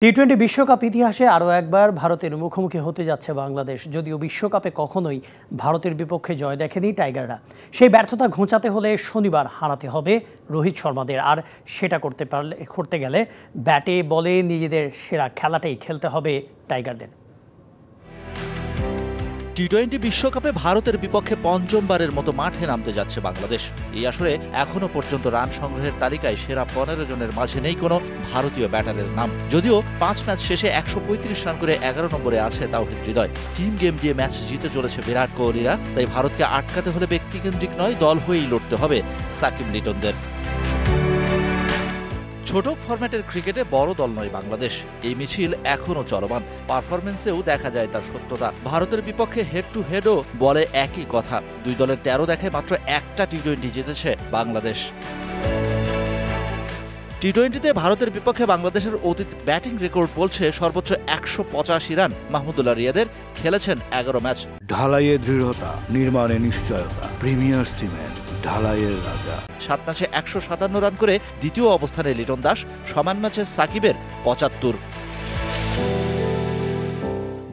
টি-20 বিশ্বকাপ ইতিহাসে আরও একবার ভারতের মুখোমুখি হতে যাচ্ছে বাংলাদেশ। যদিও বিশ্বকাপে কখনোই ভারতের বিপক্ষে জয় দেখেনি টাইগাররা, সেই ব্যর্থতা ঘোচাতে হলে শনিবার হারাতে হবে রোহিত শর্মাদের। আর সেটা করতে গেলে ব্যাটে বলে নিজেদের সেরা খেলাটাই খেলতে হবে টাইগারদের। টি-20 বিশ্বকাপে ভারতের বিপক্ষে পঞ্চমবারের মতো মাঠে নামতে যাচ্ছে বাংলাদেশ। এই আসরে এখনো পর্যন্ত রান সংগ্রহের তালিকায় সেরা 15 জনের মাঝে নেই কোনো ভারতীয় ব্যাটারের নাম। যদিও 5 ম্যাচ শেষে 135 রান করে 11 নম্বরে আছে তাওহিদ হৃদয়। টিম গেম দিয়ে ম্যাচ জিতে চলেছে বিরাট কোহলিরা, তাই ভারতকে আটকাতে হলে ব্যক্তিকেন্দ্রিক নয়, দল হয়েই লড়তে হবে সাকিব লিটনদের। ছোট ফরম্যাটের ক্রিকেটে বড় দল নয় বাংলাদেশ, এই মিছিল এখনও চলমান। পারফরমেন্সেও দেখা যায় তার সত্যতা। ভারতের বিপক্ষে হেড টু হেডও বলে একই কথা। দুই দলের 13 দেখায় মাত্র একটা টি-20 জিতেছে বাংলাদেশ। টি-20তে ভারতের বিপক্ষে বাংলাদেশের অতীত ব্যাটিং রেকর্ড বলছে সর্বোচ্চ 185 রান। মাহমুদুল্লাহ রিয়াদের খেলেছেন 11 ম্যাচ। ঢালাইয়ে দৃঢ়তা, নির্মাণে নিশ্চয়তা, প্রিমিয়ার সিমেন্ট, ঢালাইয়ের রাজা। 7 ম্যাচে 157 রান করে দ্বিতীয় অবস্থানে লিটন দাস, সমান ম্যাচে সাকিবের 75।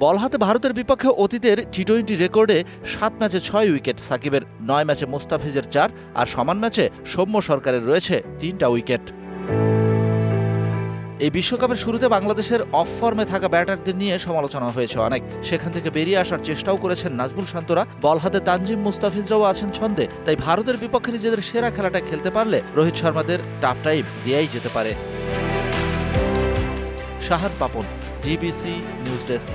বল হাতে ভারতের বিপক্ষে অতীতের টি-20 রেকর্ডে 7 ম্যাচে 6 উইকেট সাকিবের, 9 ম্যাচে মুস্তাফিজের 4 আর সমান ম্যাচে সৌম্য সরকারের রয়েছে 3টা উইকেট। এই বিশ্বকাপের শুরুতে বাংলাদেশের অফ ফর্মে থাকা ব্যাটারদের নিয়ে সমালোচনা হয়েছে অনেক। সেখান থেকে বেরিয়ে আসার চেষ্টাও করেছেন নাজমুল শান্তরা। বল হাতে তানজিম মুস্তাফিজরাও আছেন ছন্দে, তাই ভারতের বিপক্ষে নিজেদের সেরা খেলাটা খেলতে পারলে রোহিত শর্মাদের টাফ টাইম দিয়েই যেতে পারে। Shahan Papon, DBC news desk.